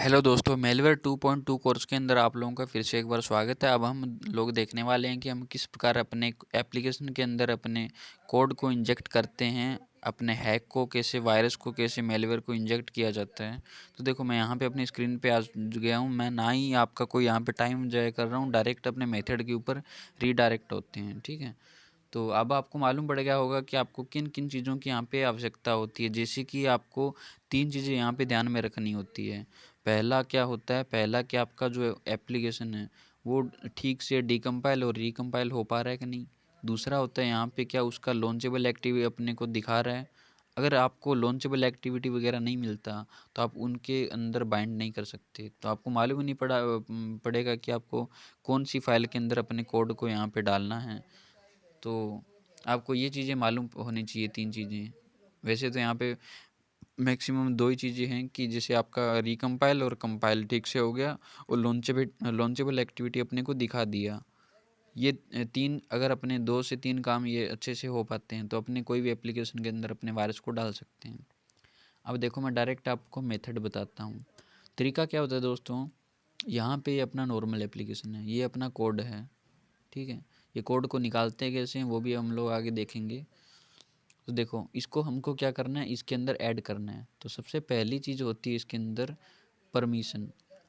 Hello दोस्तों, malware 2.2 course के अंदर आप लोगों का फिर से एक बार स्वागत है। अब हम लोग देखने वाले हैं कि हम किस प्रकार अपने एप्लीकेशन के अंदर अपने कोड को इंजेक्ट करते हैं, अपने हैक को कैसे, वायरस को कैसे, मेलवेयर को इंजेक्ट किया जाता है। तो देखो, मैं यहाँ पे अपनी स्क्रीन पे आ गया हूँ। मैं ना ही आपका कोई यहाँ पे टाइम जाया कर रहा हूँ, डायरेक्ट अपने मेथड के ऊपर रीडायरेक्ट होते हैं। ठीक है, तो अब आपको मालूम पड़ गया होगा कि आपको किन किन चीज़ों की यहाँ पे आवश्यकता होती है। जैसे कि आपको 3 चीज़ें यहाँ पे ध्यान में रखनी होती है। पहला क्या होता है, पहला कि आपका जो एप्लीकेशन है वो ठीक से डिकम्पाइल और रिकम्पाइल हो पा रहा है कि नहीं। दूसरा होता है यहाँ पे क्या उसका लॉन्चेबल एक्टिविटी अपने को दिखा रहा है। अगर आपको लॉन्चेबल एक्टिविटी वगैरह नहीं मिलता तो आप उनके अंदर बाइंड नहीं कर सकते। तो आपको मालूम ही नहीं पड़ेगा कि आपको कौन सी फाइल के अंदर अपने कोड को यहाँ पे डालना है। तो आपको ये चीज़ें मालूम होनी चाहिए, 3 चीज़ें। वैसे तो यहाँ पे मैक्सिमम 2 ही चीज़ें हैं कि जैसे आपका रिकम्पाइल और कंपाइल ठीक से हो गया और लॉन्चेबल एक्टिविटी अपने को दिखा दिया। ये 3 अगर अपने 2 से 3 काम ये अच्छे से हो पाते हैं तो अपने कोई भी एप्लीकेशन के अंदर अपने वायरस को डाल सकते हैं। अब देखो, मैं डायरेक्ट आपको मेथड बताता हूँ। तरीका क्या होता है दोस्तों, यहाँ पे ये अपना नॉर्मल एप्लीकेशन है, ये अपना कोड है। ठीक है, ये कोड को निकालते हैं कैसे हैं वो भी हम लोग आगे देखेंगे। तो देखो, इसको हमको क्या करना है, इसके अंदर ऐड करना है। तो सबसे पहली चीज़ होती है इसके अंदर परमिशन।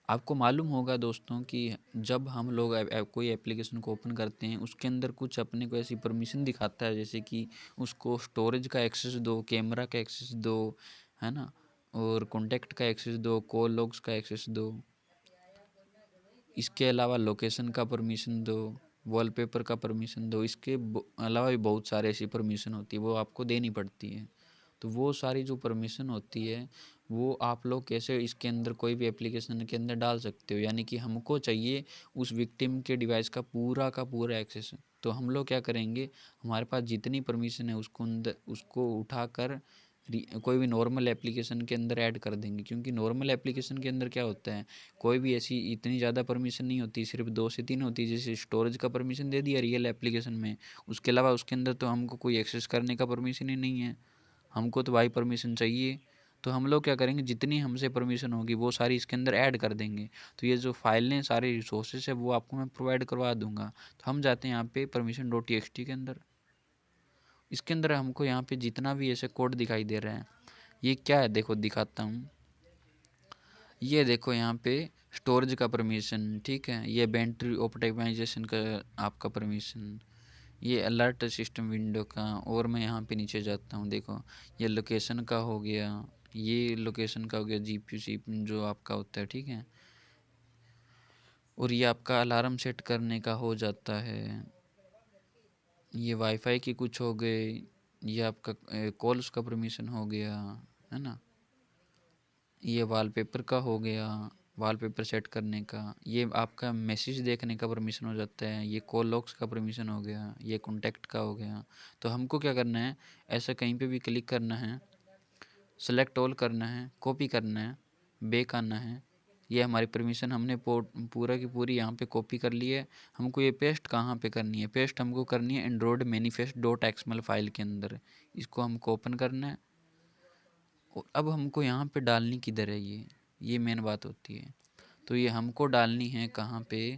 आपको मालूम होगा दोस्तों कि जब हम लोग कोई एप्लीकेशन को ओपन करते हैं उसके अंदर कुछ अपने को ऐसी परमिशन दिखाता है, जैसे कि उसको स्टोरेज का एक्सेस दो, कैमरा का एक्सेस दो, है ना, और कॉन्टैक्ट का एक्सेस दो, कॉल लॉग्स का एक्सेस दो। इसके अलावा लोकेशन का परमिशन दो, वॉलपेपर का परमिशन दो। इसके अलावा भी बहुत सारे ऐसी परमिशन होती है, वो आपको देनी पड़ती है। तो वो सारी जो परमिशन होती है वो आप लोग कैसे इसके अंदर कोई भी एप्लीकेशन के अंदर डाल सकते हो। यानी कि हमको चाहिए उस विक्टिम के डिवाइस का पूरा एक्सेस। तो हम लोग क्या करेंगे, हमारे पास जितनी परमिशन है उसको उठाकर कोई भी नॉर्मल एप्लीकेशन के अंदर ऐड कर देंगे। क्योंकि नॉर्मल एप्लीकेशन के अंदर क्या होता है, कोई भी ऐसी इतनी ज़्यादा परमिशन नहीं होती, सिर्फ 2 से 3 होती है। जैसे स्टोरेज का परमिशन दे दिया रियल एप्लीकेशन में, उसके अलावा उसके अंदर तो हमको कोई एक्सेस करने का परमिशन ही नहीं है। हमको तो भाई परमिशन चाहिए। तो हम लोग क्या करेंगे, जितनी हमसे परमिशन होगी वो सारी इसके अंदर ऐड कर देंगे। तो ये जो फाइलें, सारे रिसोर्सेज है वो आपको मैं प्रोवाइड करवा दूंगा। तो हम जाते हैं यहाँ पे परमिशन डॉट टी के अंदर। इसके अंदर हमको यहाँ पे जितना भी ऐसे कोड दिखाई दे रहा है, ये क्या है देखो, दिखाता हूँ। ये देखो यहाँ पे स्टोरेज का परमिशन, ठीक है, ये बैटरी ऑप्टिमाइजेशन का आपका परमिशन, ये अलर्ट सिस्टम विंडो का। और मैं यहाँ पे नीचे जाता हूँ, देखो ये लोकेशन का हो गया, ये लोकेशन का हो गया, जीपीयू सीपीयू जो आपका होता है, ठीक है। और ये आपका अलार्म सेट करने का हो जाता है। ये वाईफाई की कुछ हो गए, ये आपका कॉल्स का परमिशन हो गया, है ना। ये वॉलपेपर का हो गया, वॉलपेपर सेट करने का। ये आपका मैसेज देखने का परमिशन हो जाता है। ये कॉल लॉग्स का परमिशन हो गया, ये कॉन्टैक्ट का हो गया। तो हमको क्या करना है, ऐसा कहीं पे भी क्लिक करना है, सेलेक्ट ऑल करना है, कॉपी करना है, बैक आना है। ये हमारी परमिशन हमने पूरा की पूरी यहाँ पे कॉपी कर ली है। हमको ये पेस्ट कहाँ पे करनी है, पेस्ट हमको करनी है Android manifest dot XML file के अंदर। इसको हमको ओपन करना है और अब हमको यहाँ पे डालनी किधर है, ये मेन बात होती है। तो ये हमको डालनी है कहाँ पे,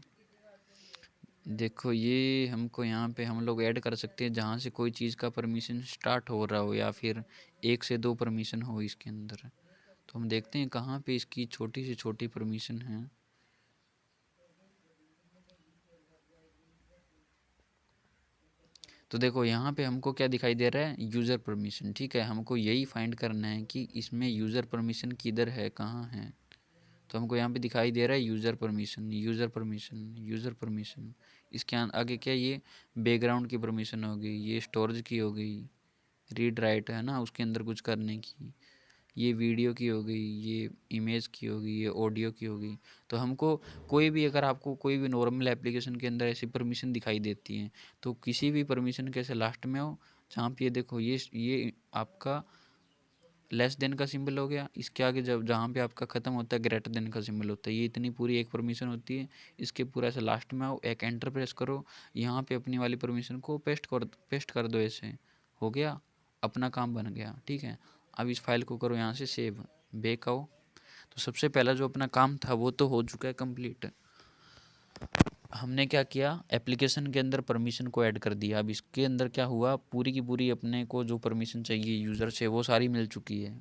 देखो ये हमको यहाँ पे हम लोग ऐड कर सकते हैं जहाँ से कोई चीज़ का परमिशन स्टार्ट हो रहा हो या फिर 1 से 2 परमिशन हो इसके अंदर। तो हम देखते हैं कहाँ पे इसकी छोटी से छोटी परमिशन है। तो देखो यहाँ पे हमको क्या दिखाई दे रहा है, यूज़र परमिशन, ठीक है। हमको यही फाइंड करना है कि इसमें यूज़र परमिशन किधर है, कहाँ है। तो हमको यहाँ पे दिखाई दे रहा है user permission, user permission, user permission. इसके आगे क्या, ये बैकग्राउंड की परमिशन हो गई, ये स्टोरेज की हो गई, रीड राइट है ना उसके अंदर कुछ करने की, ये वीडियो की हो गई, ये इमेज की हो गई, ये ऑडियो की हो गई। तो हमको कोई भी, अगर आपको कोई भी नॉर्मल एप्लीकेशन के अंदर ऐसी परमिशन दिखाई देती है तो किसी भी परमिशन के ऐसे लास्ट में हो, जहाँ पे ये देखो ये आपका लेस देन का सिंबल हो गया, इसके आगे जब जहाँ पे आपका ख़त्म होता है ग्रेटर देन का सिंबल होता है, ये इतनी पूरी एक परमिशन होती है। इसके पूरा ऐसे लास्ट में आओ, एक एंटर प्रेस करो, यहाँ पे अपनी वाली परमिशन को पेस्ट कर दो, ऐसे हो गया, अपना काम बन गया, ठीक है। अब इस फाइल को करो यहाँ से सेव, बैक आओ। तो सबसे पहला जो अपना काम था वो तो हो चुका है कंप्लीट। हमने क्या किया, एप्लीकेशन के अंदर परमिशन को ऐड कर दिया। अब इसके अंदर क्या हुआ, पूरी की पूरी अपने को जो परमिशन चाहिए यूज़र से वो सारी मिल चुकी है।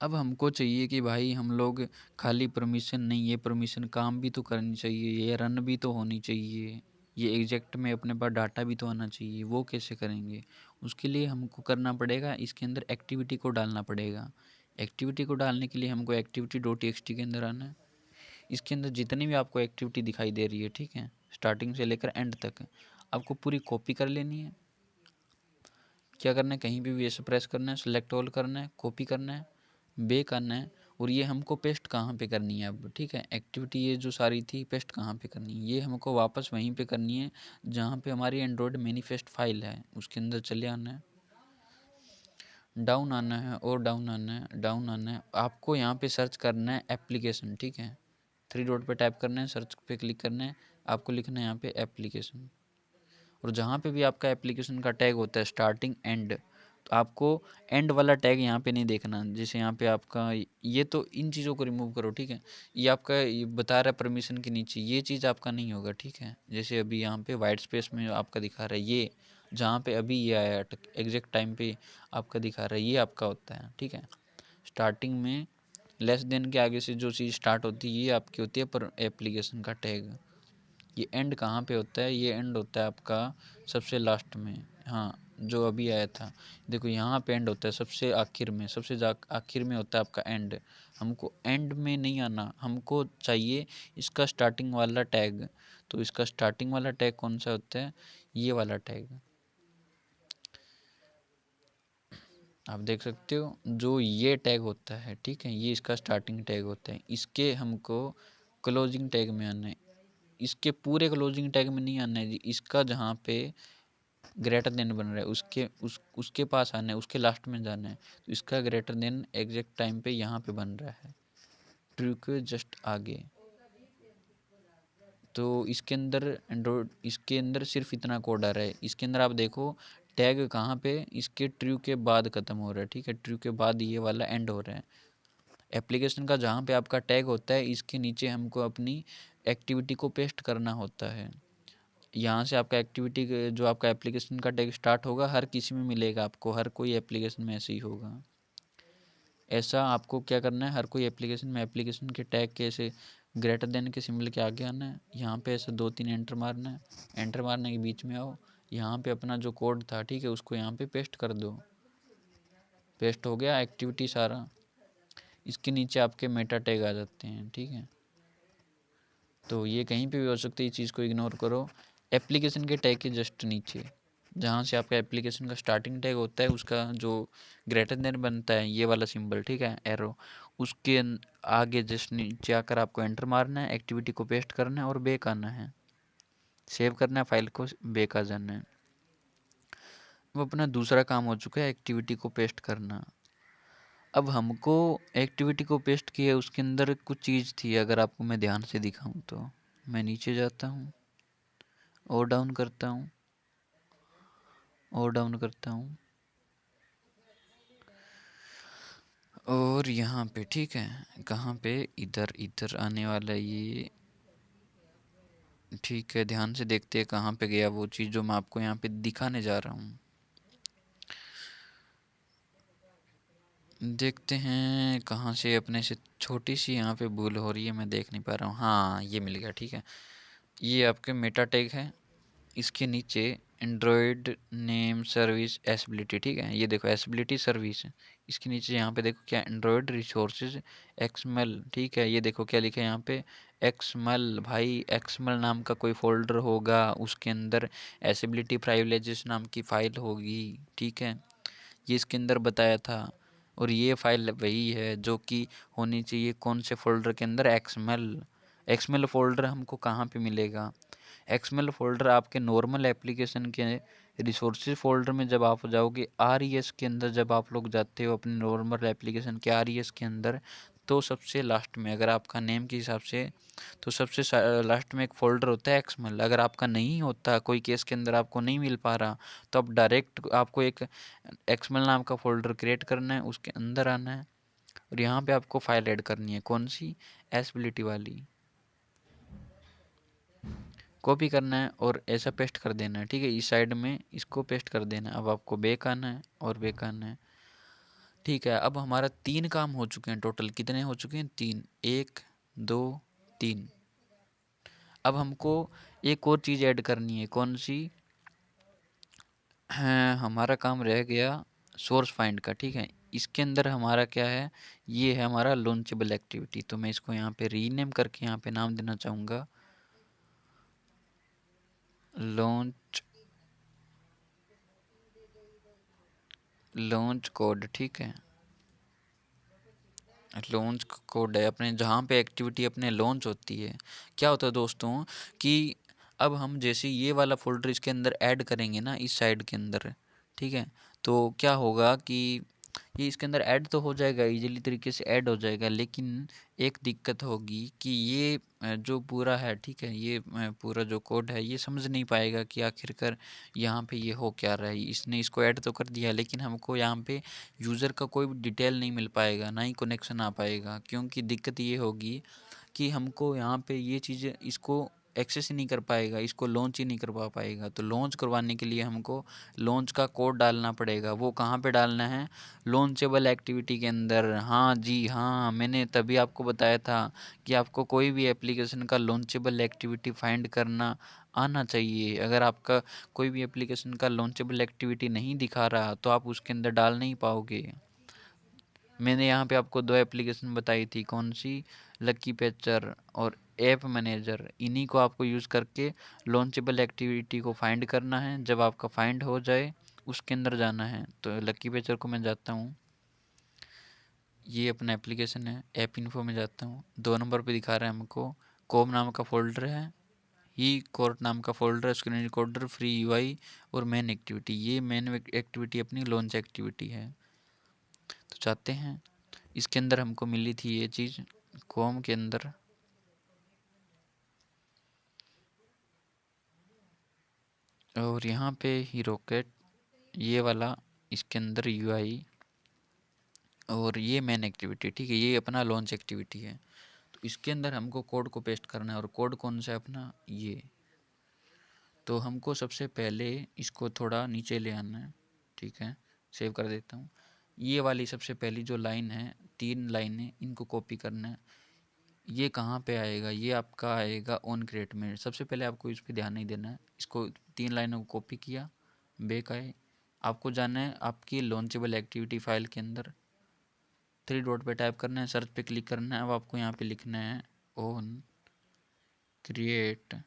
अब हमको चाहिए कि भाई हम लोग खाली परमिशन नहीं, ये परमिशन काम भी तो करनी चाहिए, ये रन भी तो होनी चाहिए, ये एग्जैक्ट में अपने पास डाटा भी तो आना चाहिए। वो कैसे करेंगे? उसके लिए हमको करना पड़ेगा, इसके अंदर एक्टिविटी को डालना पड़ेगा। एक्टिविटी को डालने के लिए हमको एक्टिविटी डॉट टी के अंदर आना है। इसके अंदर जितनी भी आपको एक्टिविटी दिखाई दे रही है, ठीक है, स्टार्टिंग से लेकर एंड तक आपको पूरी कॉपी कर लेनी है। क्या करना है, कहीं भी ऐसे प्रेस करना है, सेलेक्ट ऑल करना है, कॉपी करना है, बे करना है, और ये हमको पेस्ट कहाँ पे करनी है अब, ठीक है। एक्टिविटी ये जो सारी थी पेस्ट कहाँ पे करनी है, ये हमको वापस वहीं पे करनी है जहाँ पे हमारी एंड्रॉयड मैनिफेस्ट फाइल है, उसके अंदर चले आना है, डाउन आना है और डाउन आना है, डाउन आना है। आपको यहाँ पे सर्च करना है एप्लीकेशन, ठीक है, 3 डॉट पे टैप करना है, सर्च पे क्लिक करना है, आपको लिखना है यहाँ पे एप्लीकेशन। और जहाँ पे भी आपका एप्लीकेशन का टैग होता है स्टार्टिंग एंड, तो आपको एंड वाला टैग यहाँ पे नहीं देखना। जैसे यहाँ पे आपका ये, तो इन चीज़ों को रिमूव करो, ठीक है। ये आपका ये बता रहा है परमिशन के नीचे, ये चीज़ आपका नहीं होगा, ठीक है। जैसे अभी यहाँ पे वाइट स्पेस में आपका दिखा रहा है, ये जहाँ पे अभी ये आया एग्जैक्ट टाइम पे आपका दिखा रहा है, ये आपका होता है, ठीक है। स्टार्टिंग में लेस देन के आगे से जो चीज़ स्टार्ट होती है ये आपकी होती है पर एप्लीकेशन का टैग। ये एंड कहाँ पे होता है, ये एंड होता है आपका सबसे लास्ट में, हाँ, जो अभी आया था, देखो यहाँ पे एंड होता है सबसे आखिर में, सबसे आखिर में होता है आपका एंड। हमको एंड में नहीं आना, हमको चाहिए इसका स्टार्टिंग वाला टैग। तो इसका स्टार्टिंग वाला टैग कौन सा होता है, ये वाला टैग। आप देख सकते हो जो ये टैग होता है, ठीक है, ये इसका स्टार्टिंग टैग होता है। इसके हमको क्लोजिंग टैग में आना है, इसके पूरे क्लोजिंग टैग में नहीं आना है जी, इसका जहाँ पे ग्रेटर देन बन रहा है उसके पास आना है, उसके लास्ट में जाना है। तो इसका ग्रेटर देन एग्जैक्ट टाइम पे यहाँ पे बन रहा है, ट्रू के जस्ट आगे। तो इसके अंदर एंड्रॉयड, इसके अंदर सिर्फ इतना कोड आ रहा है। इसके अंदर आप देखो टैग कहाँ पे इसके ट्रू के बाद ख़त्म हो रहा है, ठीक है, ट्रू के बाद ये वाला एंड हो रहा है। एप्लीकेशन का जहाँ पे आपका टैग होता है इसके नीचे हमको अपनी एक्टिविटी को पेस्ट करना होता है। यहाँ से आपका एक्टिविटी जो आपका एप्लीकेशन का टैग स्टार्ट होगा हर किसी में मिलेगा आपको, हर कोई एप्लीकेशन में ऐसे ही होगा। ऐसा आपको क्या करना है, हर कोई एप्लीकेशन में एप्लीकेशन के टैग के ऐसे ग्रेटर देन के सिंबल के आगे आना है, यहाँ पे ऐसे 2-3 एंटर मारना है, एंटर मारने के बीच में आओ, यहाँ पे अपना जो कोड था, ठीक है, उसको यहाँ पे पेस्ट कर दो। पेस्ट हो गया एक्टिविटी सारा। इसके नीचे आपके मेटा टैग आ जाते हैं, ठीक है। तो ये कहीं पे भी हो सकती है, इस चीज़ को इग्नोर करो। एप्लीकेशन के टैग के जस्ट नीचे जहाँ से आपका एप्लीकेशन का स्टार्टिंग टैग होता है उसका जो ग्रेटर देन बनता है ये वाला सिंबल, ठीक है, एरो, उसके आगे जस्ट नीचे आकर आपको एंटर मारना है, एक्टिविटी को पेस्ट करना है और बैक आना है, सेव करना है फाइल को, बैक आ जाना है। वो अपना दूसरा काम हो चुका है एक्टिविटी को पेस्ट करना। अब हमको एक्टिविटी को पेस्ट किया, उसके अंदर कुछ चीज़ थी, अगर आपको मैं ध्यान से दिखाऊं तो मैं नीचे जाता हूँ और डाउन करता हूँ और डाउन करता हूँ और यहाँ पे, ठीक है, कहाँ पे, इधर इधर आने वाला है ये, ठीक है। ध्यान से देखते हैं कहाँ पे गया वो चीज़ जो मैं आपको यहाँ पे दिखाने जा रहा हूँ। देखते हैं कहाँ से अपने से छोटी सी यहाँ पे भूल हो रही है, मैं देख नहीं पा रहा हूँ। हाँ, ये मिल गया, ठीक है। ये आपके मेटा टैग है, इसके नीचे एंड्रॉयड नेम सर्विस एसबिलिटी, ठीक है, ये देखो एसबिलिटी सर्विस, इसके नीचे यहाँ पे देखो क्या एंड्रॉयड रिसोर्सेज एक्सएमएल, ठीक है, ये देखो क्या लिखा है यहाँ पे एक्सएमएल। भाई एक्सएमएल नाम का कोई फोल्डर होगा, उसके अंदर एसबिलिटी प्राइविलेजेस नाम की फ़ाइल होगी, ठीक है, ये इसके अंदर बताया था। और ये फाइल वही है जो कि होनी चाहिए कौन से फोल्डर के अंदर, एक्सएमएल। एक्सएमएल फोल्डर हमको कहाँ पे मिलेगा, एक्सएमएल फोल्डर आपके नॉर्मल एप्लीकेशन के रिसोर्सेज फोल्डर में जब आप जाओगे, आरईएस के अंदर जब आप लोग जाते हो अपने नॉर्मल एप्लीकेशन के आरईएस के अंदर, तो सबसे लास्ट में अगर आपका नेम के हिसाब से, तो सबसे लास्ट में एक फ़ोल्डर होता है एक्सएमएल। अगर आपका नहीं होता, कोई केस के अंदर आपको नहीं मिल पा रहा, तो आप डायरेक्ट आपको एक एक्सएमएल नाम का फ़ोल्डर क्रिएट करना है, उसके अंदर आना है, और यहाँ पे आपको फाइल ऐड करनी है, कौन सी, एसबिलिटी वाली। कॉपी करना है और ऐसा पेस्ट कर देना है, ठीक है, इस साइड में इसको पेस्ट कर देना है। अब आपको बैक आना है और बैक आना है, ठीक है। अब हमारा 3 काम हो चुके हैं टोटल, कितने हो चुके हैं, 3, 1 2 3। अब हमको एक और चीज़ ऐड करनी है, कौन सी, हाँ, हमारा काम रह गया सोर्स फाइंड का, ठीक है। इसके अंदर हमारा क्या है, ये है हमारा लॉन्चेबल एक्टिविटी। तो मैं इसको यहाँ पे रीनेम करके यहाँ पे नाम देना चाहूँगा लॉन्च कोड, ठीक है। लॉन्च कोड है अपने, जहाँ पे एक्टिविटी अपने लॉन्च होती है। क्या होता है दोस्तों कि अब हम जैसे ये वाला फोल्डर इसके अंदर ऐड करेंगे ना, इस साइड के अंदर, ठीक है, तो क्या होगा कि ये इसके अंदर ऐड तो हो जाएगा, इजीली तरीके से ऐड हो जाएगा, लेकिन एक दिक्कत होगी कि ये जो पूरा है, ठीक है, ये पूरा जो कोड है ये समझ नहीं पाएगा कि आखिरकार यहाँ पे ये हो क्या रहा है। इसने इसको ऐड तो कर दिया, लेकिन हमको यहाँ पे यूज़र का कोई भी डिटेल नहीं मिल पाएगा, ना ही कनेक्शन आ पाएगा, क्योंकि दिक्कत ये होगी कि हमको यहाँ पे ये चीज़ें, इसको एक्सेस ही नहीं कर पाएगा, इसको लॉन्च ही नहीं करवा पाएगा। तो लॉन्च करवाने के लिए हमको लॉन्च का कोड डालना पड़ेगा। वो कहाँ पे डालना है, लॉन्चेबल एक्टिविटी के अंदर। हाँ जी हाँ, मैंने तभी आपको बताया था कि आपको कोई भी एप्लीकेशन का लॉन्चेबल एक्टिविटी फाइंड करना आना चाहिए। अगर आपका कोई भी एप्लीकेशन का लॉन्चेबल एक्टिविटी नहीं दिखा रहा तो आप उसके अंदर डाल नहीं पाओगे। मैंने यहाँ पे आपको 2 एप्लीकेशन बताई थी, कौन सी, लकी पैचर और ऐप मैनेजर। इन्हीं को आपको यूज़ करके लॉन्चेबल एक्टिविटी को फाइंड करना है। जब आपका फाइंड हो जाए उसके अंदर जाना है। तो लकी पैचर को मैं जाता हूँ, ये अपना एप्लीकेशन है, ऐप इन्फो में जाता हूँ, 2 नंबर पे दिखा रहा है हमको कॉम नाम का फोल्डर है, ही कोर्ट नाम का folder, screen recorder, free UI और मेन एक्टिविटी। ये मेन एक्टिविटी अपनी लॉन्च एक्टिविटी है। तो चाहते हैं, इसके अंदर हमको मिली थी ये चीज़ कॉम के अंदर, और यहाँ पे ही रॉकेट, ये वाला इसके अंदर यूआई और ये मेन एक्टिविटी, ठीक है, ये अपना लॉन्च एक्टिविटी है। तो इसके अंदर हमको कोड को पेस्ट करना है, और कोड कौन सा है अपना, ये। तो हमको सबसे पहले इसको थोड़ा नीचे ले आना है, ठीक है, सेव कर देता हूँ। ये वाली सबसे पहली जो लाइन है, 3 लाइनें, इनको कॉपी करना है। ये कहाँ पे आएगा, ये आपका आएगा ऑन क्रिएट में। सबसे पहले आपको इस पर ध्यान नहीं देना है। इसको 3 लाइनों को कॉपी किया, बैक आए, आपको जाना है आपकी लॉन्चेबल एक्टिविटी फाइल के अंदर, 3 डॉट पे टाइप करना है, सर्च पे क्लिक करना है। अब आपको यहाँ पे लिखना है ऑन क्रिएट,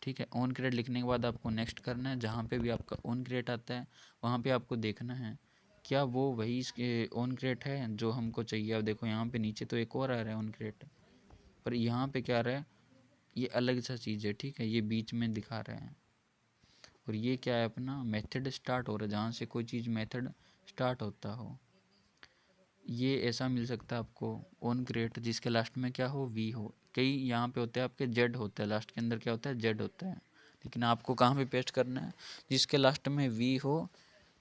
ठीक है। ऑन क्रिएट लिखने के बाद आपको नेक्स्ट करना है। जहाँ पे भी आपका ऑन क्रिएट आता है वहाँ पे आपको देखना है क्या वो वही ऑन क्रिएट है जो हमको चाहिए। अब देखो यहाँ पे नीचे तो एक और आ रहा है ऑन क्रिएट, पर यहाँ पे क्या आ रहा है, ये अलग सा चीज़ है, ठीक है, ये बीच में दिखा रहा है। और ये क्या है, अपना मेथड स्टार्ट हो रहा है, जहाँ से कोई चीज़ मेथड स्टार्ट होता हो। ये ऐसा मिल सकता है आपको ऑन क्रिएट जिसके लास्ट में क्या हो, वी हो। कई यहाँ पे होते हैं आपके जेड होता है, लास्ट के अंदर क्या होता है, जेड होता है। लेकिन आपको कहाँ पे पेस्ट करना है, जिसके लास्ट में वी हो,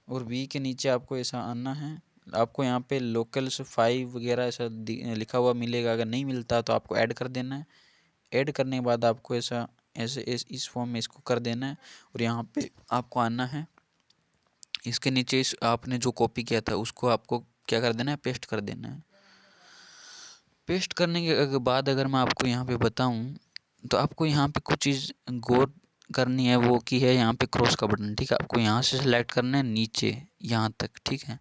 और वी के नीचे आपको ऐसा आना है। आपको यहाँ पे लोकल्स 5 वगैरह ऐसा लिखा हुआ मिलेगा। अगर नहीं मिलता तो आपको ऐड कर देना है। ऐड करने के बाद आपको ऐसा ऐसे इस फॉर्म में इसको कर देना है, और यहाँ पे आपको आना है। इसके नीचे इस आपने जो कॉपी किया था उसको आपको क्या कर देना है, पेस्ट कर देना है। पेस्ट करने के बाद अगर मैं आपको यहाँ पे बताऊँ तो आपको यहाँ पे कुछ चीज़ गौर करनी है, वो की है यहाँ पे क्रॉस का बटन, ठीक है। आपको यहाँ से सेलेक्ट करना है नीचे यहाँ तक, ठीक है,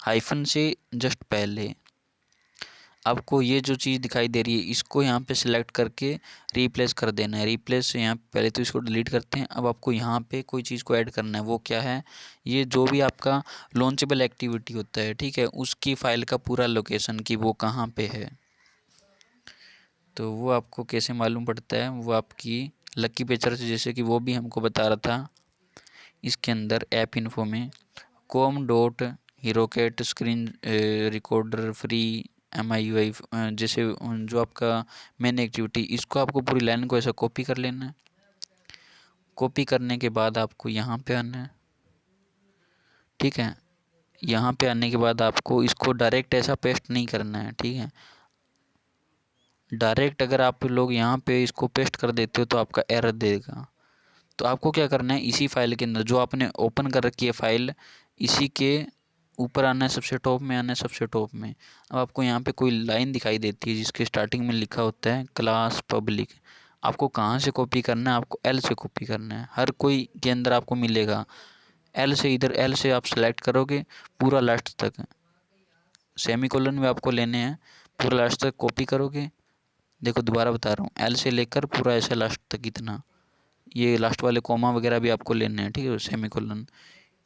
हाइफन से जस्ट पहले आपको ये जो चीज़ दिखाई दे रही है इसको यहाँ पे सिलेक्ट करके रिप्लेस कर देना है। रिप्लेस यहाँ पहले तो इसको डिलीट करते हैं। अब आपको यहाँ पे कोई चीज़ को ऐड करना है, वो क्या है, ये जो भी आपका लॉन्चेबल एक्टिविटी होता है, ठीक है, उसकी फ़ाइल का पूरा लोकेशन कि वो कहाँ पे है। तो वो आपको कैसे मालूम पड़ता है, वो आपकी लकी पेचर से, जैसे कि वो भी हमको बता रहा था इसके अंदर ऐप इन्फो में, कॉम डॉट हीरोकेट स्क्रीन रिकॉर्डर फ्री MIUI, जैसे जो आपका मेन एक्टिविटी, इसको आपको पूरी लाइन को ऐसा कॉपी कर लेना है। कॉपी करने के बाद आपको यहाँ पे आना है, ठीक है, यहाँ पे आने के बाद आपको इसको डायरेक्ट ऐसा पेस्ट नहीं करना है, ठीक है। डायरेक्ट अगर आप लोग यहाँ पे इसको पेस्ट कर देते हो तो आपका एरर देगा। तो आपको क्या करना है, इसी फाइल के अंदर जो आपने ओपन कर रखी है फाइल, इसी के ऊपर आना है, सबसे टॉप में आना है, सबसे टॉप में। अब आपको यहाँ पे कोई लाइन दिखाई देती है जिसके स्टार्टिंग में लिखा होता है क्लास पब्लिक। आपको कहाँ से कॉपी करना है, आपको एल से कॉपी करना है। हर कोई के अंदर आपको मिलेगा एल से, इधर एल से आप सेलेक्ट करोगे पूरा लास्ट तक, सेमीकोलन में आपको लेने हैं, पूरा लास्ट तक कॉपी करोगे। देखो दोबारा बता रहा हूँ, एल से लेकर पूरा ऐसे लास्ट तक इतना, ये लास्ट वाले कोमा वगैरह भी आपको लेने हैं, ठीक है, सेमीकोलन,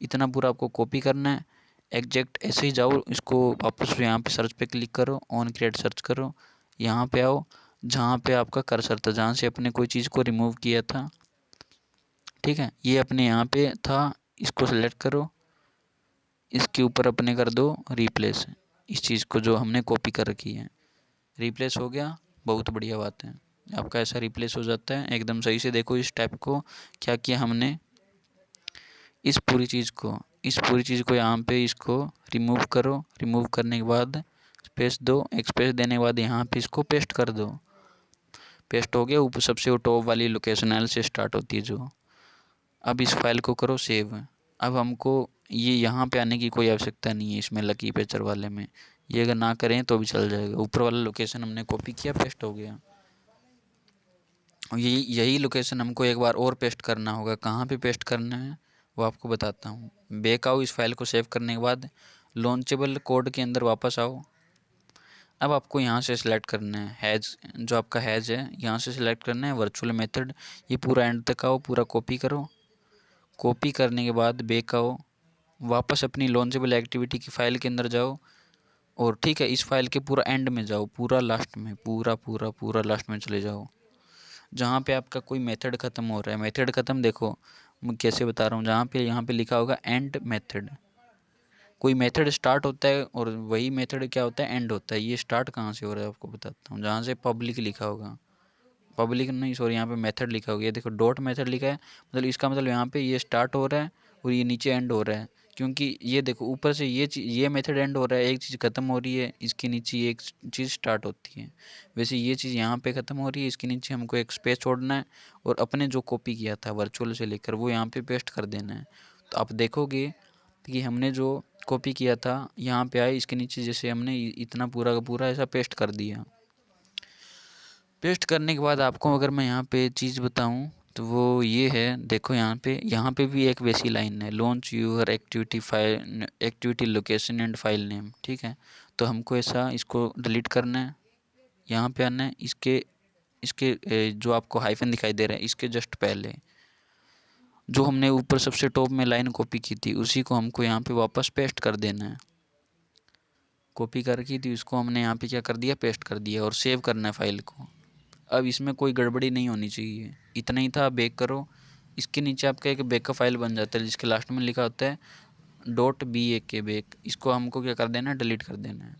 इतना पूरा आपको कॉपी करना है। एग्जैक्ट ऐसे ही जाओ, इसको वापस यहाँ पे सर्च पे क्लिक करो, ऑन क्रिएट सर्च करो, यहाँ पे आओ जहाँ पे आपका कर्सर था, जहाँ से अपने कोई चीज़ को रिमूव किया था, ठीक है, ये अपने यहाँ पे था, इसको सेलेक्ट करो, इसके ऊपर अपने कर दो रिप्लेस, इस चीज़ को जो हमने कॉपी कर रखी है। रिप्लेस हो गया, बहुत बढ़िया बात है, आपका ऐसा रिप्लेस हो जाता है एकदम सही से। देखो इस टाइप को क्या किया हमने, इस पूरी चीज़ को यहाँ पे इसको रिमूव करो, रिमूव करने के बाद स्पेस दो, एक स्पेस देने के बाद यहाँ पे इसको पेस्ट कर दो। पेस्ट हो गया, ऊपर सबसे टॉप वाली लोकेशन एल से स्टार्ट होती है जो। अब इस फाइल को करो सेव। अब हमको ये यहाँ पे आने की कोई आवश्यकता नहीं है इसमें, लकी पेचर वाले में, ये अगर ना करें तो भी चल जाएगा। ऊपर वाला लोकेशन हमने कॉपी किया, पेस्ट हो गया। यही लोकेशन हमको एक बार और पेस्ट करना होगा। कहाँ पे पेस्ट करना है वो आपको बताता हूँ। बैक आओ, इस फाइल को सेव करने के बाद लॉन्चेबल कोड के अंदर वापस आओ। अब आपको यहाँ से सिलेक्ट करना है हैज़, जो आपका हैज़ है यहाँ से सिलेक्ट करना है वर्चुअल मेथड। ये पूरा एंड तक आओ, पूरा कॉपी करो। कॉपी करने के बाद बैक आओ, वापस अपनी लॉन्चेबल एक्टिविटी की फ़ाइल के अंदर जाओ, और ठीक है इस फाइल के पूरा एंड में जाओ, पूरा लास्ट में, पूरा लास्ट में चले जाओ, जहाँ पे आपका कोई मेथड ख़त्म हो रहा है। मेथड ख़त्म देखो मैं कैसे बता रहा हूँ, जहाँ पे यहाँ पे लिखा होगा एंड मेथड। कोई मेथड स्टार्ट होता है और वही मेथड क्या होता है, एंड होता है। ये स्टार्ट कहाँ से हो रहा है आपको बताता हूँ, जहाँ से पब्लिक लिखा होगा, पब्लिक नहीं सॉरी, यहाँ पे मेथड लिखा होगा। ये देखो डॉट मेथड लिखा है, मतलब इसका मतलब यहाँ पे ये स्टार्ट हो रहा है और ये नीचे एंड हो रहा है। क्योंकि ये देखो ऊपर से ये मेथड एंड हो रहा है, एक चीज़ ख़त्म हो रही है, इसके नीचे एक चीज़ स्टार्ट होती है। वैसे ये चीज़ यहाँ पे ख़त्म हो रही है, इसके नीचे हमको एक स्पेस छोड़ना है और अपने जो कॉपी किया था वर्चुअल से लेकर वो यहाँ पे पेस्ट कर देना है। तो आप देखोगे कि हमने जो कॉपी किया था यहाँ पे आए, इसके नीचे जैसे हमने इतना पूरा का पूरा ऐसा पेस्ट कर दिया। पेस्ट करने के बाद आपको अगर मैं यहाँ पे चीज़ बताऊँ तो वो ये है, देखो यहाँ पे भी एक वैसी लाइन है, launch your activity file, activity location and file name, ठीक है। तो हमको ऐसा इसको डिलीट करना है, यहाँ पे आना है, इसके इसके जो आपको हाइफन दिखाई दे रहा है इसके जस्ट पहले जो हमने ऊपर सबसे टॉप में लाइन कॉपी की थी उसी को हमको यहाँ पे वापस पेस्ट कर देना है। कॉपी करके थी उसको हमने यहाँ पे क्या कर दिया, पेस्ट कर दिया, और सेव करना है फाइल को। अब इसमें कोई गड़बड़ी नहीं होनी चाहिए, इतना ही था। बैक करो, इसके नीचे आपका एक बैकअप फाइल बन जाता है जिसके लास्ट में लिखा होता है .bak बैक। इसको हमको क्या कर देना है, डिलीट कर देना है।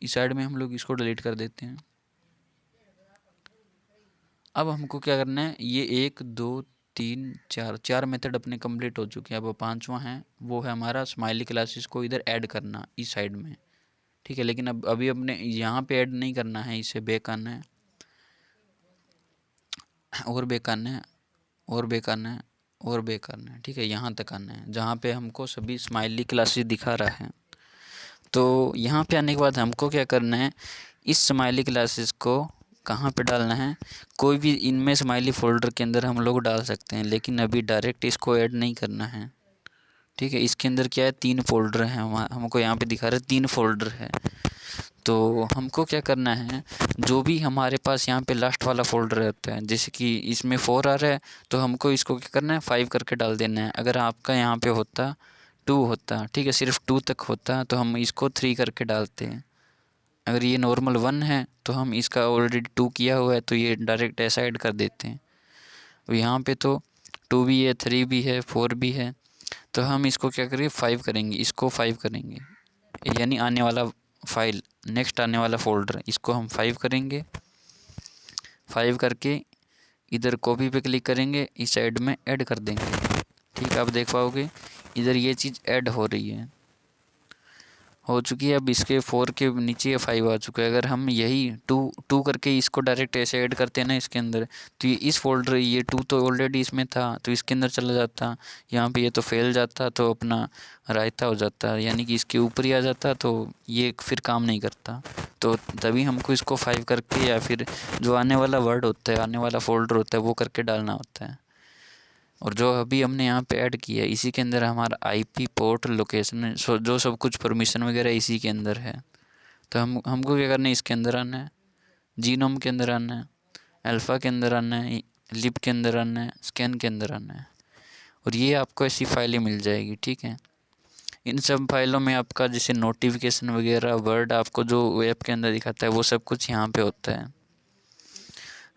इस साइड में हम लोग इसको डिलीट कर देते हैं। अब हमको क्या करना है, ये 1 2 3 4 मेथड अपने कंप्लीट हो चुके हैं। अब पांचवा है वो है हमारा स्माइली क्लासेस को इधर ऐड करना इस साइड में, ठीक है। लेकिन अब अभी अपने यहाँ पे ऐड नहीं करना है, इसे बैक आना है और बैक आना है और बैक आना है और बैक आना है, ठीक है। यहाँ तक आना है जहाँ पे हमको सभी स्माइली क्लासेस दिखा रहा है। तो यहाँ पे आने के बाद हमको क्या करना है, इस स्माइली क्लासेस को कहाँ पे डालना है, कोई भी इनमें स्माइली फ़ोल्डर के अंदर हम लोग डाल सकते हैं, लेकिन अभी डायरेक्ट इसको ऐड नहीं करना है, ठीक है। इसके अंदर क्या है, 3 फोल्डर हैं, हमको यहाँ पे दिखा रहे 3 फोल्डर है। तो हमको क्या करना है, जो भी हमारे पास यहाँ पे लास्ट वाला फ़ोल्डर रहता है, जैसे कि इसमें 4 आ रहा है तो हमको इसको क्या करना है 5 करके डाल देना है। अगर आपका यहाँ पे होता 2 होता, ठीक है, सिर्फ 2 तक होता तो हम इसको 3 करके डालते हैं। अगर ये नॉर्मल 1 है तो हम इसका ऑलरेडी 2 किया हुआ है तो ये डायरेक्ट ऐसा ऐड कर देते हैं। तो यहाँ पे तो 2 भी है, 3 भी है, 4 भी है, तो हम इसको क्या करेंगे 5 करेंगे, इसको 5 करेंगे, यानी आने वाला फाइल, नेक्स्ट आने वाला फ़ोल्डर, इसको हम 5 करेंगे। 5 करके इधर कॉपी पे क्लिक करेंगे, इस साइड में ऐड कर देंगे, ठीक है। आप देख पाओगे इधर ये चीज़ ऐड हो रही है, हो चुकी है। अब इसके 4 के नीचे ये 5 आ चुका है। अगर हम यही 2 करके इसको डायरेक्ट ऐसे ऐड करते हैं ना इसके अंदर, तो ये इस फोल्डर, ये 2 तो ऑलरेडी इसमें था तो इसके अंदर चला जाता, यहाँ पे ये तो फेल जाता तो अपना रायता हो जाता, यानी कि इसके ऊपर ही आ जाता, तो ये फिर काम नहीं करता। तो तभी हमको इसको 5 करके या फिर जो आने वाला वर्ड होता है, आने वाला फोल्डर होता है, वो करके डालना होता है। और जो अभी हमने यहाँ पे ऐड किया है, इसी के अंदर हमारा आईपी, पोर्ट, लोकेशन, जो सब कुछ परमिशन वगैरह इसी के अंदर है। तो हमको क्या करना है, इसके अंदर आना है, जीनोम के अंदर आना है, अल्फ़ा के अंदर आना है, लिप के अंदर आना है, स्कैन के अंदर आना है, और ये आपको ऐसी फाइलें मिल जाएगी। ठीक है, इन सब फाइलों में आपका जैसे नोटिफिकेशन वगैरह, वर्ड आपको जो वेब के अंदर दिखाता है, वो सब कुछ यहाँ पे होता है।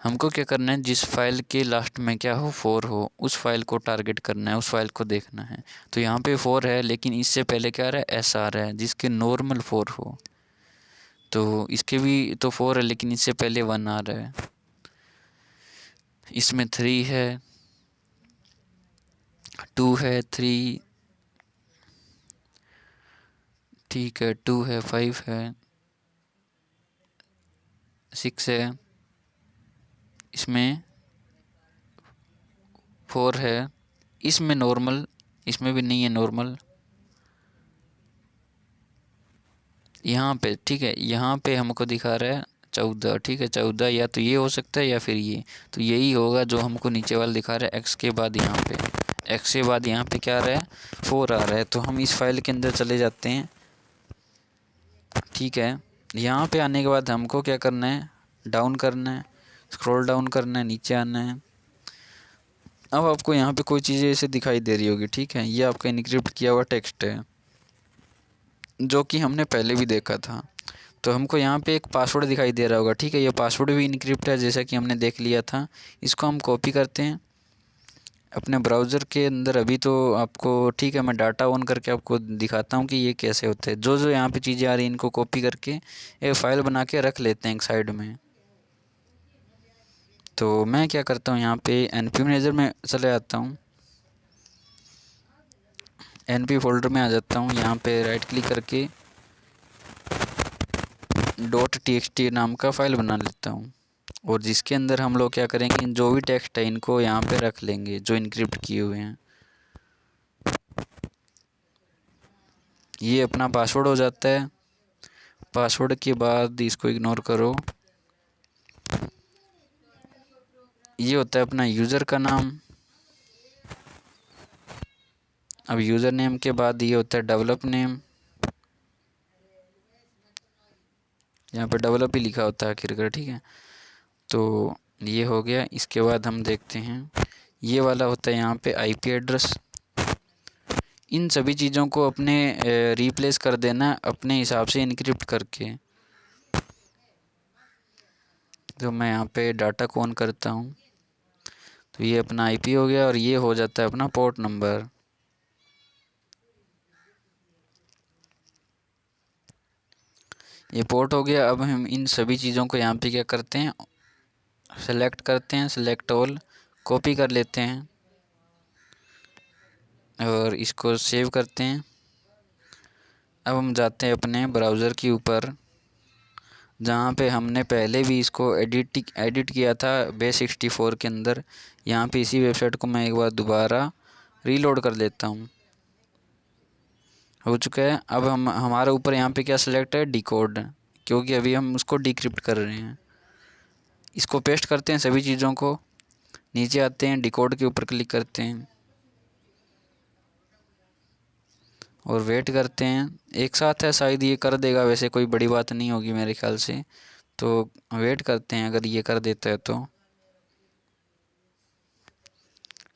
हमको क्या करना है, जिस फाइल के लास्ट में क्या हो, 4 हो, उस फाइल को टारगेट करना है, उस फाइल को देखना है। तो यहाँ पे 4 है, लेकिन इससे पहले क्या आ रहा है, एस आ रहा है, जिसके नॉर्मल 4 हो। तो इसके भी तो 4 है, लेकिन इससे पहले 1 आ रहा है। इसमें 3 है, 2 है, 3, ठीक है, 2 है, 5 है, 6 है, इसमें 4 है, इसमें नॉर्मल, इसमें भी नहीं है नॉर्मल, यहाँ पे। ठीक है, यहाँ पे हमको दिखा रहा है 14। ठीक है, 14 या तो ये हो सकता है या फिर ये, तो यही होगा जो हमको नीचे वाला दिखा रहा है। एक्स के बाद यहाँ पे, एक्स के बाद यहाँ पे क्या आ रहा है, 4 आ रहा है। तो हम इस फाइल के अंदर चले जाते हैं। ठीक है, यहाँ पे आने के बाद हमको क्या करना है, डाउन करना है, स्क्रॉल डाउन करना है, नीचे आना है। अब आपको यहाँ पे कोई चीज़ें ऐसे दिखाई दे रही होगी। ठीक है, ये आपका इनक्रिप्ट किया हुआ टेक्स्ट है, जो कि हमने पहले भी देखा था। तो हमको यहाँ पे एक पासवर्ड दिखाई दे रहा होगा। ठीक है, ये पासवर्ड भी इनक्रिप्ट है, जैसा कि हमने देख लिया था। इसको हम कॉपी करते हैं अपने ब्राउज़र के अंदर। अभी तो आपको, ठीक है, मैं डाटा ऑन करके आपको दिखाता हूँ कि ये कैसे होता है। जो जो यहाँ पे चीज़ें आ रही हैं, इनको कॉपी करके एक फ़ाइल बना के रख लेते हैं एक साइड में। तो मैं क्या करता हूँ, यहाँ पे NP मैनेजर में चले जाता हूँ, NP फोल्डर में आ जाता हूँ। यहाँ पे राइट क्लिक करके .txt नाम का फ़ाइल बना लेता हूँ, और जिसके अंदर हम लोग क्या करेंगे, जो भी टेक्स्ट है इनको यहाँ पे रख लेंगे जो इनक्रिप्ट किए हुए हैं। ये अपना पासवर्ड हो जाता है। पासवर्ड के बाद इसको इग्नोर करो। ये होता है अपना यूज़र का नाम। अब यूज़र नेम के बाद ये होता है डेवलप नेम। यहाँ पे डेवलप ही लिखा होता है आखिरकार। ठीक है, तो ये हो गया। इसके बाद हम देखते हैं, ये वाला होता है यहाँ पे IP एड्रेस। इन सभी चीज़ों को अपने रिप्लेस कर देना अपने हिसाब से इनक्रिप्ट करके। तो मैं यहाँ पे डाटा को ऑन करता हूँ, तो ये अपना IP हो गया, और ये हो जाता है अपना पोर्ट नंबर। ये पोर्ट हो गया। अब हम इन सभी चीज़ों को यहाँ पे क्या करते हैं, सेलेक्ट करते हैं, सेलेक्ट ऑल, कॉपी कर लेते हैं और इसको सेव करते हैं। अब हम जाते हैं अपने ब्राउज़र के ऊपर, जहाँ पे हमने पहले भी इसको एडिट किया था base64 के अंदर। यहाँ पे इसी वेबसाइट को मैं एक बार दोबारा रीलोड कर लेता हूँ। हो चुका है। अब हमारे ऊपर यहाँ पे क्या सिलेक्ट है, डिकोड, क्योंकि अभी हम उसको डिक्रिप्ट कर रहे हैं। इसको पेस्ट करते हैं सभी चीज़ों को, नीचे आते हैं, डिकोड के ऊपर क्लिक करते हैं और वेट करते हैं। एक साथ है, शायद ये कर देगा, वैसे कोई बड़ी बात नहीं होगी मेरे ख्याल से। तो वेट करते हैं, अगर ये कर देता है तो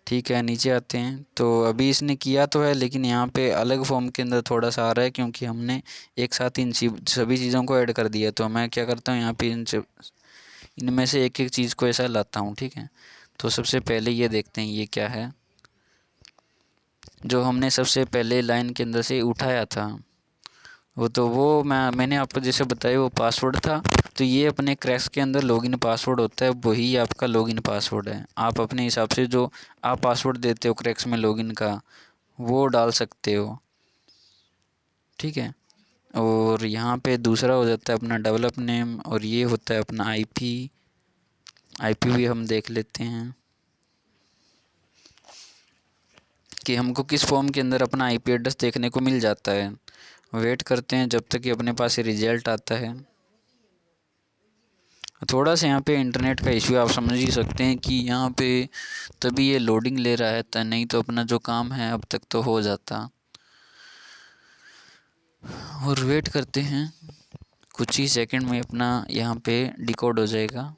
ठीक है। नीचे आते हैं, तो अभी इसने किया तो है, लेकिन यहाँ पे अलग फॉर्म के अंदर थोड़ा सा आ रहा है, क्योंकि हमने एक साथ इन सभी चीज़ों को ऐड कर दिया। तो मैं क्या करता हूँ, यहाँ पे इनमें से एक एक चीज़ को ऐसा लाता हूँ। ठीक है, तो सबसे पहले ये देखते हैं ये क्या है, जो हमने सबसे पहले लाइन के अंदर से उठाया था। वो मैंने आपको जैसे बताया, वो पासवर्ड था। तो ये अपने क्रैक्स के अंदर लॉगिन पासवर्ड होता है, वही आपका लॉगिन पासवर्ड है। आप अपने हिसाब से जो आप पासवर्ड देते हो क्रैक्स में लॉगिन का, वो डाल सकते हो, ठीक है। और यहाँ पे दूसरा हो जाता है अपना डेवलप नेम, और ये होता है अपना आईपी। आईपी भी हम देख लेते हैं कि हमको किस फॉर्म के अंदर अपना आईपी एड्रेस देखने को मिल जाता है। वेट करते हैं जब तक कि अपने पास ये रिजल्ट आता है। थोड़ा सा यहाँ पे इंटरनेट का इश्यू आप समझ ही सकते हैं कि यहाँ पे तभी ये लोडिंग ले रहा है, नहीं तो अपना जो काम है अब तक तो हो जाता। और वेट करते हैं, कुछ ही सेकंड में अपना यहाँ पे डिकोड हो जाएगा।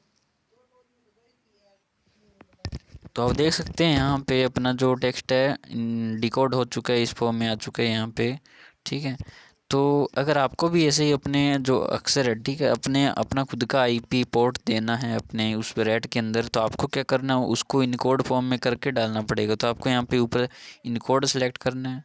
तो आप देख सकते हैं यहाँ पे अपना जो टेक्स्ट है डिकोड हो चुका है, इस फॉर्म में आ चुका है यहाँ पे, ठीक है। तो अगर आपको भी ऐसे ही अपने जो अक्षर है, ठीक है, अपने अपना खुद का आईपी पोर्ट देना है अपने उस रैट के अंदर, तो आपको क्या करना है, उसको इनकोड फॉर्म में करके डालना पड़ेगा। तो आपको यहाँ पे ऊपर इनकोड सेलेक्ट करना है।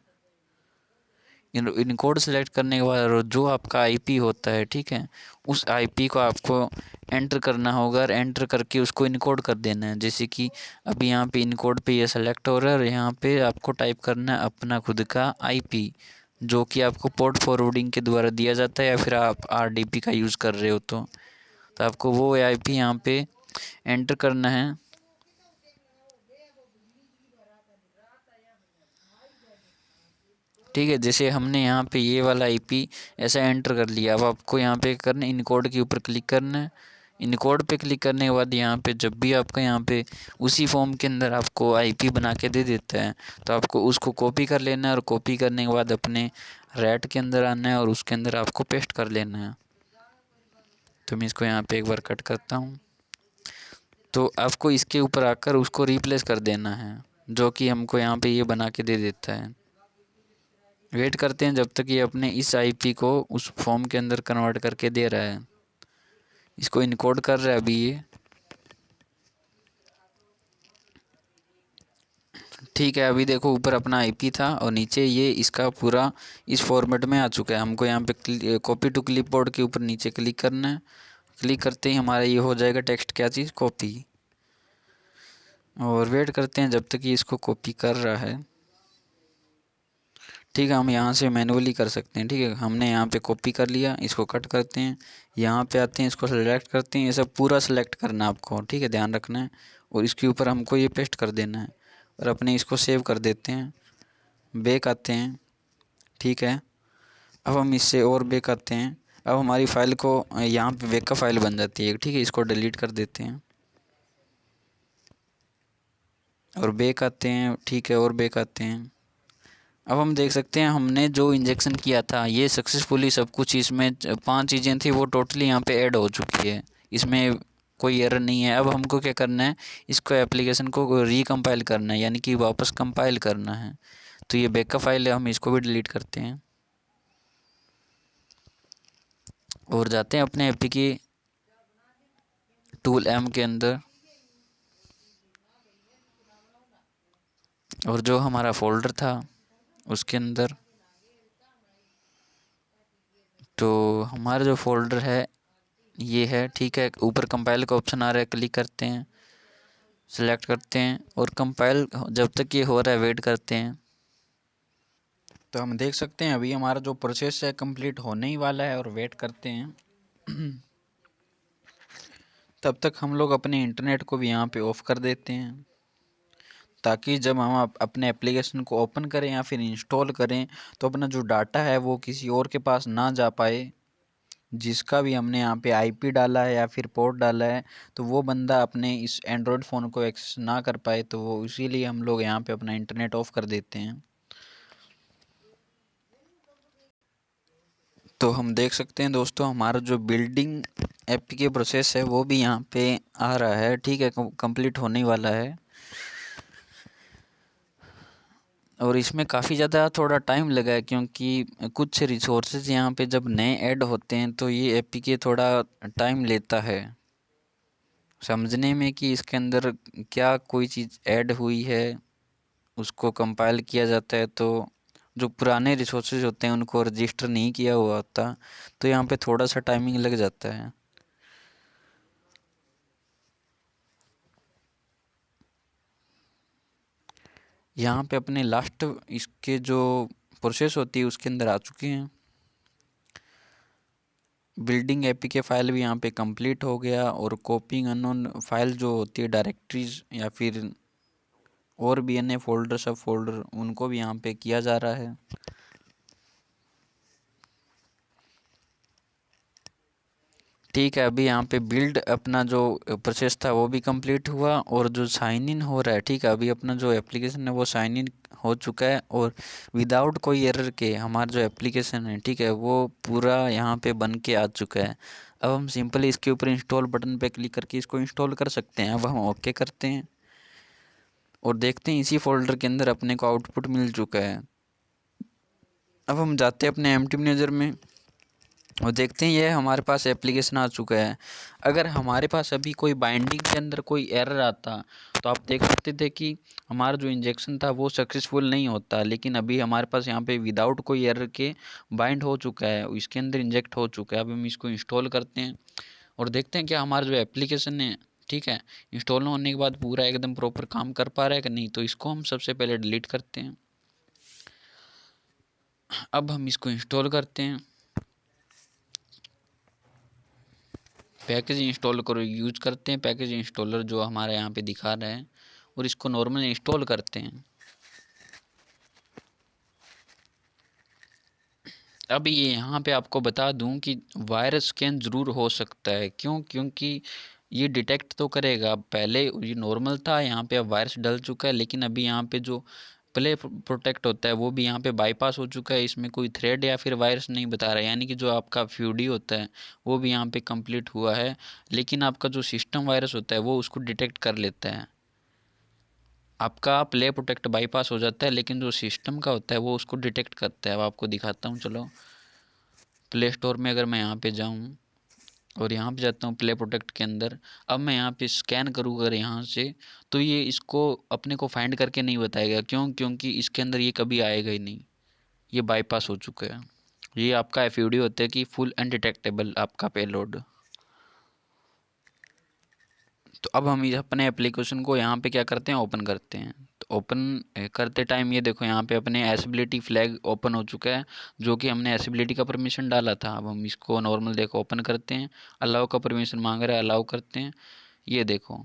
इनकोड सेलेक्ट करने के बाद जो आपका आईपी होता है, ठीक है, उस आईपी को आपको एंटर करना होगा, और एंटर करके उसको इनकोड कर देना है। जैसे कि अभी यहाँ पे इनकोड पे ये सेलेक्ट हो रहा है, और यहाँ पे आपको टाइप करना है अपना खुद का आईपी, जो कि आपको पोर्ट फॉरवर्डिंग के द्वारा दिया जाता है, या फिर आप आरडीपी का यूज़ कर रहे हो तो आपको वो आईपी यहाँ पे एंटर करना है। ठीक है, जैसे हमने यहाँ पे ये वाला आईपी ऐसा एंटर कर लिया। अब आपको यहाँ पे करना है, इनकोड के ऊपर क्लिक करना है। इनकोड पे क्लिक करने के बाद यहाँ पे जब भी आपका यहाँ पे उसी फॉर्म के अंदर आपको आईपी बना के दे देता है, तो आपको उसको कॉपी कर लेना है, और कॉपी करने के बाद अपने रैट के अंदर आना है, और उसके अंदर आपको पेस्ट कर लेना है। तो मैं इसको यहाँ पे एक बार कट करता हूँ। तो आपको इसके ऊपर आकर उसको रिप्लेस कर देना है, जो कि हमको यहाँ पे ये बना के दे देता है। वेट करते हैं जब तक ये अपने इस आईपी को उस फॉर्म के अंदर कन्वर्ट करके दे रहा है। इसको इनकोड कर रहा है अभी ये, ठीक है। अभी देखो ऊपर अपना आईपी था, और नीचे ये इसका पूरा इस फॉर्मेट में आ चुका है। हमको यहाँ पे कॉपी टू क्लिपबोर्ड के ऊपर नीचे क्लिक करना है। क्लिक करते ही हमारा ये हो जाएगा टेक्स्ट, क्या चीज़, कॉपी। और वेट करते हैं जब तक ये इसको कॉपी कर रहा है। ठीक है, हम यहाँ से मैनुअली कर सकते हैं। ठीक है, हमने यहाँ पे कॉपी कर लिया, इसको कट करते हैं, यहाँ पे आते हैं, इसको सेलेक्ट करते हैं। ये सब पूरा सेलेक्ट करना है आपको, ठीक है, ध्यान रखना है। और इसके ऊपर हमको ये पेस्ट कर देना है, और अपने इसको सेव कर देते हैं। बैक आते हैं, ठीक है। अब हम इससे और बैक आते हैं। अब हमारी फ़ाइल को यहाँ पे बैकअप फ़ाइल बन जाती है, ठीक है। इसको डिलीट कर देते हैं, और बैक आते हैं, ठीक है, और बैक आते हैं। अब हम देख सकते हैं हमने जो इंजेक्शन किया था ये सक्सेसफुली सब कुछ, इसमें 5 चीज़ें थी वो टोटली यहाँ पे ऐड हो चुकी है। इसमें कोई एरर नहीं है। अब हमको क्या करना है, इसको एप्लीकेशन को रिकम्पाइल करना है, यानी कि वापस कंपाइल करना है। तो ये बैकअप फाइल है, हम इसको भी डिलीट करते हैं, और जाते हैं अपने एपी के टूल एम के अंदर, और जो हमारा फोल्डर था उसके अंदर, तो हमारा जो फोल्डर है ये है, ठीक है। ऊपर कंपाइल का ऑप्शन आ रहा है, क्लिक करते हैं, सेलेक्ट करते हैं, और कंपाइल जब तक ये हो रहा है वेट करते हैं। तो हम देख सकते हैं अभी हमारा जो प्रोसेस है कंप्लीट होने ही वाला है, और वेट करते हैं। तब तक हम लोग अपने इंटरनेट को भी यहाँ पे ऑफ कर देते हैं, ताकि जब हम अपने एप्लीकेशन को ओपन करें या फिर इंस्टॉल करें, तो अपना जो डाटा है वो किसी और के पास ना जा पाए। जिसका भी हमने यहाँ पे आईपी डाला है या फिर पोर्ट डाला है, तो वो बंदा अपने इस एंड्रॉयड फ़ोन को एक्सेस ना कर पाए। तो वो इसीलिए हम लोग यहाँ पे अपना इंटरनेट ऑफ कर देते हैं। तो हम देख सकते हैं दोस्तों, हमारा जो बिल्डिंग ऐप के प्रोसेस है वो भी यहाँ पे आ रहा है, ठीक है, कंप्लीट होने वाला है। और इसमें काफ़ी ज़्यादा थोड़ा टाइम लगा है, क्योंकि कुछ रिसोर्सेज यहाँ पे जब नए ऐड होते हैं तो ये एपीके थोड़ा टाइम लेता है समझने में कि इसके अंदर क्या कोई चीज़ ऐड हुई है। उसको कंपाइल किया जाता है, तो जो पुराने रिसोर्सेज होते हैं उनको रजिस्टर नहीं किया हुआ होता, तो यहाँ पे थोड़ा सा टाइमिंग लग जाता है। यहाँ पे अपने लास्ट इसके जो प्रोसेस होती है उसके अंदर आ चुके हैं। बिल्डिंग एपीके फाइल भी यहाँ पे कंप्लीट हो गया, और कॉपिंग अननोन फाइल जो होती है डायरेक्टरीज या फिर और भी अन्य फोल्डर सब फोल्डर, उनको भी यहाँ पे किया जा रहा है। ठीक है, अभी यहाँ पे बिल्ड अपना जो प्रोसेस था वो भी कंप्लीट हुआ, और जो साइन इन हो रहा है, ठीक है, अभी अपना जो एप्लीकेशन है वो साइन इन हो चुका है, और विदाउट कोई एरर के हमारा जो एप्लीकेशन है, ठीक है, वो पूरा यहाँ पे बन के आ चुका है। अब हम सिंपली इसके ऊपर इंस्टॉल बटन पे क्लिक करके इसको इंस्टॉल कर सकते हैं। अब हम ओके करते हैं और देखते हैं इसी फोल्डर के अंदर अपने को आउटपुट मिल चुका है। अब हम जाते हैं अपने एमटी मैनेजर में और देखते हैं ये हमारे पास एप्लीकेशन आ चुका है। अगर हमारे पास अभी कोई बाइंडिंग के अंदर कोई एरर आता तो आप देख सकते थे कि हमारा जो इंजेक्शन था वो सक्सेसफुल नहीं होता, लेकिन अभी हमारे पास यहाँ पे विदाउट कोई एरर के बाइंड हो चुका है, इसके अंदर इंजेक्ट हो चुका है। अब हम इसको इंस्टॉल करते हैं और देखते हैं क्या हमारा जो एप्लीकेशन है, ठीक है, इंस्टॉल होने के बाद पूरा एकदम प्रॉपर काम कर पा रहा है कि नहीं। तो इसको हम सबसे पहले डिलीट करते हैं। अब हम इसको इंस्टॉल करते हैं। पैकेज इंस्टॉल करो यूज करते हैं, पैकेज इंस्टॉलर जो हमारे यहाँ पे दिखा रहा है, और इसको नॉर्मल इंस्टॉल करते हैं। अब ये यहाँ पे आपको बता दूं कि वायरस स्कैन ज़रूर हो सकता है। क्यों? क्योंकि ये डिटेक्ट तो करेगा। पहले ये नॉर्मल था, यहाँ पे अब वायरस डल चुका है, लेकिन अभी यहाँ पे जो प्ले प्रोटेक्ट होता है वो भी यहाँ पे बाईपास हो चुका है। इसमें कोई थ्रेड या फिर वायरस नहीं बता रहा है, यानी कि जो आपका फ्यूडी होता है वो भी यहाँ पे कंप्लीट हुआ है, लेकिन आपका जो सिस्टम वायरस होता है वो उसको डिटेक्ट कर लेता है। आपका प्ले प्रोटेक्ट बाईपास हो जाता है, लेकिन जो सिस्टम का होता है वो उसको डिटेक्ट करता है। अब आपको दिखाता हूँ, चलो प्ले स्टोर में अगर मैं यहाँ पे जाऊँ और यहाँ पे जाता हूँ प्ले प्रोटेक्ट के अंदर, अब मैं यहाँ पे स्कैन करूँ अगर यहाँ से, तो ये इसको अपने को फाइंड करके नहीं बताएगा। क्यों? क्योंकि इसके अंदर ये कभी आएगा ही नहीं, ये बाईपास हो चुका है। ये आपका एफयूडी होता है कि फुल अनडिटेक्टेबल आपका पेलोड। तो अब हम ये अपने एप्लीकेशन को यहाँ पे क्या करते हैं, ओपन करते हैं। तो ओपन करते टाइम ये देखो यहाँ पे अपने एसेबिलिटी फ्लैग ओपन हो चुका है, जो कि हमने एसेबिलिटी का परमिशन डाला था। अब हम इसको नॉर्मल देखो ओपन करते हैं, अलाउ का परमिशन मांग रहा है, अलाउ करते हैं। ये देखो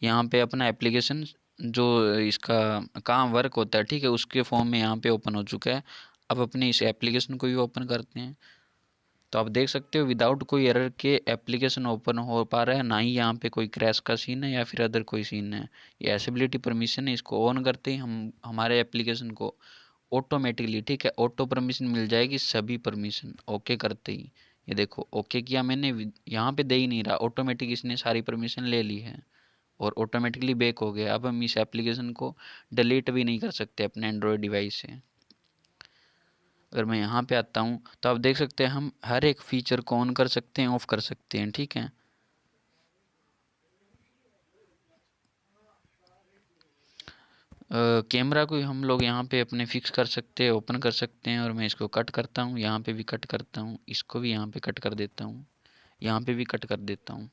यहाँ पे अपना एप्लीकेशन जो इसका काम वर्क होता है, ठीक है, उसके फॉर्म में यहाँ पे ओपन हो चुका है। अब अपने इस एप्लीकेशन को भी ओपन करते हैं। तो आप देख सकते हो विदाउट कोई एरर के एप्लीकेशन ओपन हो पा रहा है, ना ही यहाँ पे कोई क्रैश का सीन है या फिर अदर कोई सीन है। ये एसेबिलिटी परमिशन है, इसको ऑन करते ही हम हमारे एप्लीकेशन को ऑटोमेटिकली, ठीक है, ऑटो परमिशन मिल जाएगी, सभी परमिशन ओके करते ही। ये देखो ओके किया मैंने, यहाँ पे दे ही नहीं रहा, ऑटोमेटिक इसने सारी परमिशन ले ली है और ऑटोमेटिकली बैक हो गया। अब हम इस एप्लीकेशन को डिलीट भी नहीं कर सकते अपने एंड्रॉयड डिवाइस से। अगर मैं यहाँ पे आता हूँ तो आप देख सकते हैं हम हर एक फीचर को ऑन कर सकते हैं, ऑफ कर सकते हैं, ठीक है। कैमरा को हम लोग यहाँ पे अपने फिक्स कर सकते हैं, ओपन कर सकते हैं, और मैं इसको कट करता हूँ, यहाँ पे भी कट करता हूँ, इसको भी यहाँ पे कट कर देता हूँ, यहाँ पे भी कट कर देता हूँ।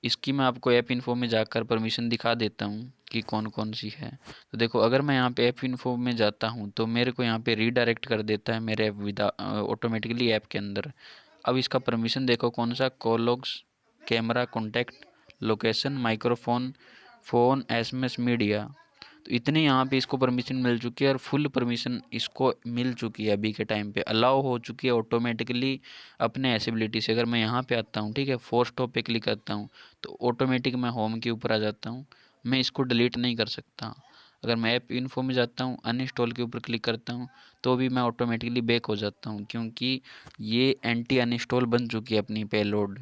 इसकी मैं आपको ऐप इन्फो में जाकर परमिशन दिखा देता हूँ कि कौन कौन सी है। तो देखो अगर मैं यहाँ पे ऐप इन्फो में जाता हूँ तो मेरे को यहाँ पे रीडायरेक्ट कर देता है मेरे विदा ऑटोमेटिकली ऐप के अंदर। अब इसका परमिशन देखो कौन सा, call logs, camera, contact, location, microphone, phone, SMS, media. तो इतने यहाँ पे इसको परमिशन मिल चुकी है और फुल परमिशन इसको मिल चुकी है, अभी के टाइम पे अलाउ हो चुकी है ऑटोमेटिकली अपने एसेबिलिटी से। अगर मैं यहाँ पे आता हूँ, ठीक है, फोर्स स्टॉप पे क्लिक करता हूँ तो ऑटोमेटिक मैं होम के ऊपर आ जाता हूँ। मैं इसको डिलीट नहीं कर सकता। अगर मैं ऐप इन्फो में जाता हूँ, अनइंस्टॉल के ऊपर क्लिक करता हूँ, तो भी मैं ऑटोमेटिकली बैक हो जाता हूँ, क्योंकि ये एंटी अनइंस्टॉल बन चुकी है अपनी पेलोड।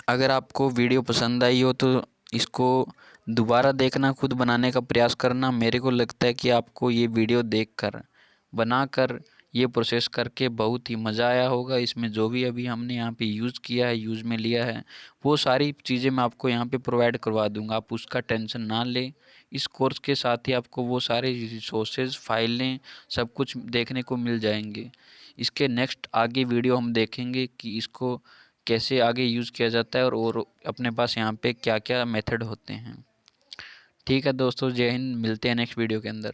अगर आपको वीडियो पसंद आई हो तो इसको दोबारा देखना, खुद बनाने का प्रयास करना। मेरे को लगता है कि आपको ये वीडियो देखकर, बनाकर, ये प्रोसेस करके बहुत ही मज़ा आया होगा। इसमें जो भी अभी हमने यहाँ पे यूज़ किया है, यूज़ में लिया है, वो सारी चीज़ें मैं आपको यहाँ पे प्रोवाइड करवा दूँगा, आप उसका टेंशन ना लें। इस कोर्स के साथ ही आपको वो सारे रिसोर्सेज, फाइलें, सब कुछ देखने को मिल जाएंगे। इसके नेक्स्ट आगे वीडियो हम देखेंगे कि इसको कैसे आगे यूज़ किया जाता है, और अपने पास यहाँ पे क्या क्या मेथड होते हैं। ठीक है दोस्तों, जय हिंद, मिलते हैं नेक्स्ट वीडियो के अंदर।